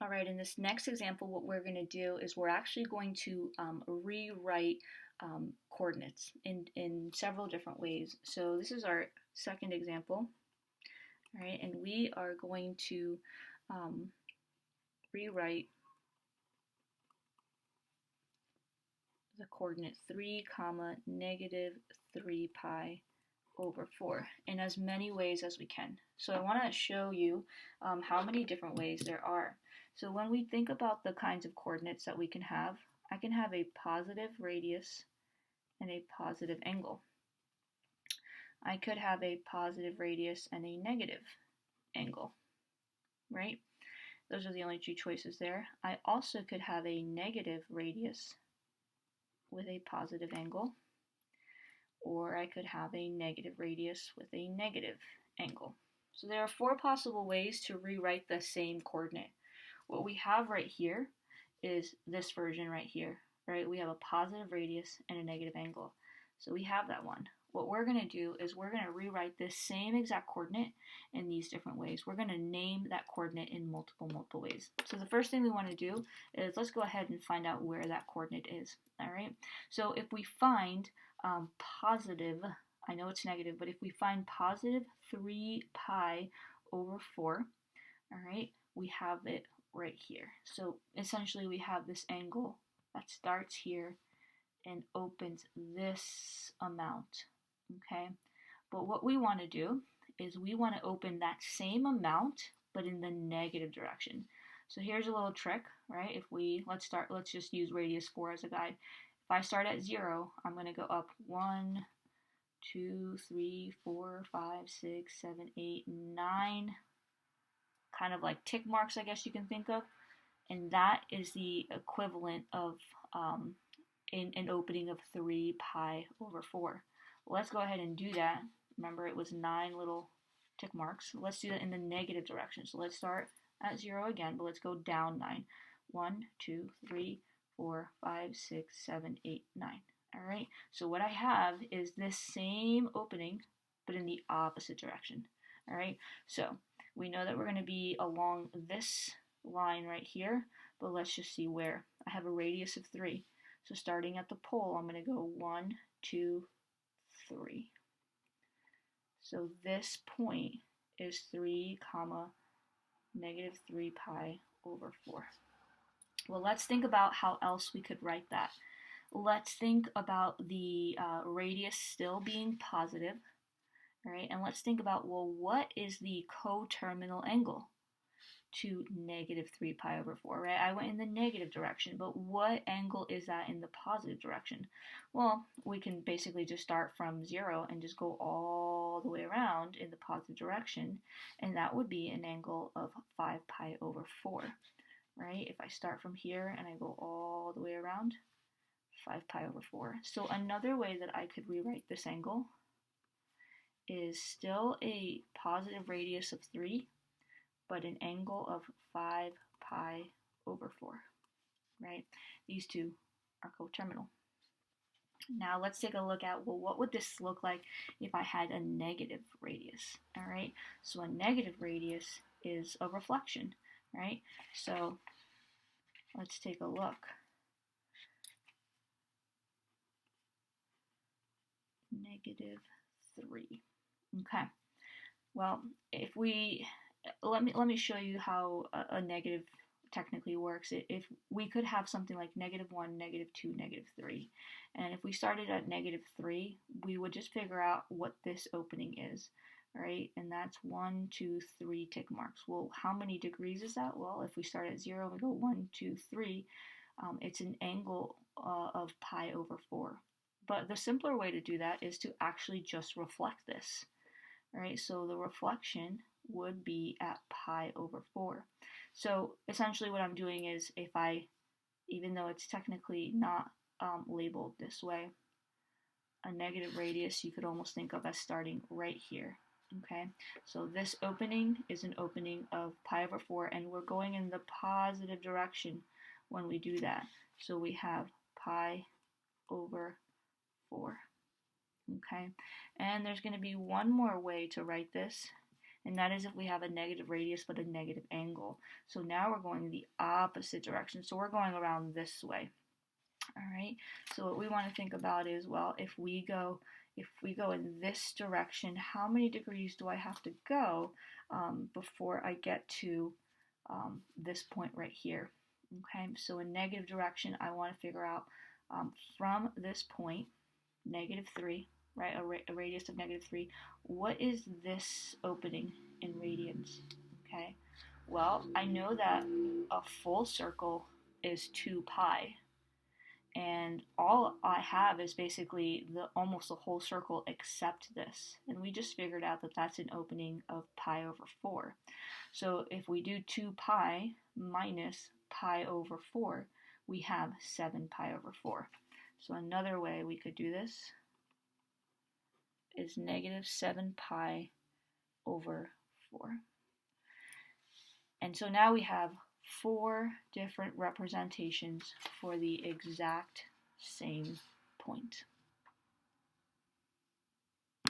All right, in this next example, what we're going to do is we're actually going to rewrite coordinates in several different ways. So this is our second example, all right, and we are going to um, rewrite the coordinate 3 comma negative 3 pi over 4 in as many ways as we can. So I want to show you how many different ways there are. So when we think about the kinds of coordinates that we can have, I can have a positive radius and a positive angle. I could have a positive radius and a negative angle, right? Those are the only two choices there. I also could have a negative radius with a positive angle, or I could have a negative radius with a negative angle. So there are 4 possible ways to rewrite the same coordinate. What we have right here is this version right here, right? We have a positive radius and a negative angle. So we have that one. What we're going to do is we're going to rewrite this same exact coordinate in these different ways. We're going to name that coordinate in multiple ways. So the first thing we want to do is let's go ahead and find out where that coordinate is. All right. So if we find positive, I know it's negative, but if we find positive 3 pi over 4, all right, we have it right here. So essentially we have this angle that starts here and opens this amount, okay? But what we want to do is we want to open that same amount but in the negative direction. So here's a little trick, right? If we, let's just use radius 4 as a guide. If I start at 0, I'm going to go up 1, 2, 3, 4, 5, 6, 7, 8, 9, kind of like tick marks, I guess you can think of. And that is the equivalent of an opening of 3 pi over 4. Well, let's go ahead and do that. Remember, it was 9 little tick marks. Let's do that in the negative direction. So let's start at 0 again, but let's go down 9. 1, 2, 3, 4, 5, 6, 7, 8, 9. All right, so what I have is this same opening, but in the opposite direction. All right, so we know that we're going to be along this line right here, but let's just see where. I have a radius of 3. So starting at the pole, I'm going to go 1, 2, 3. So this point is 3 comma negative 3 pi over 4. Well, let's think about how else we could write that. Let's think about the radius still being positive, all right? And let's think about, well, what is the coterminal angle to negative 3 pi over 4, right? I went in the negative direction, but what angle is that in the positive direction? Well, we can basically just start from 0 and just go all the way around in the positive direction, and that would be an angle of 5 pi over 4, right? If I start from here and I go all the way around, 5 pi over 4. So another way that I could rewrite this angle is still a positive radius of 3, but an angle of 5 pi over 4, right? These two are coterminal. Now let's take a look at, well, what would this look like if I had a negative radius, all right? So a negative radius is a reflection, right? So let's take a look. Negative 3. Okay. Well, if we let me show you how a negative technically works. If we could have something like -1, -2, -3, and if we started at -3, we would just figure out what this opening is, right? And that's 1, 2, 3 tick marks. Well, how many degrees is that? Well, if we start at 0, we go 1, 2, 3. It's an angle of pi over 4. But the simpler way to do that is to actually just reflect this, right? So the reflection would be at pi over 4. So essentially what I'm doing is, if I, even though it's technically not labeled this way, a negative radius you could almost think of as starting right here, okay? So this opening is an opening of pi over 4, and we're going in the positive direction when we do that. So we have pi over 4, okay? And there's going to be one more way to write this, and that is if we have a negative radius but a negative angle. So now we're going the opposite direction, so we're going around this way. All right, so what we want to think about is, well, if we go in this direction, how many degrees do I have to go before I get to this point right here? Okay, so in negative direction, I want to figure out from this point, -3, right, a radius of -3, what is this opening in radians? Okay, well, I know that a full circle is 2 pi, and all I have is basically almost the whole circle except this, and we just figured out that that's an opening of pi over 4. So if we do 2 pi minus pi over 4, we have 7 pi over 4. So another way we could do this is -7 pi over 4. And so now we have 4 different representations for the exact same point.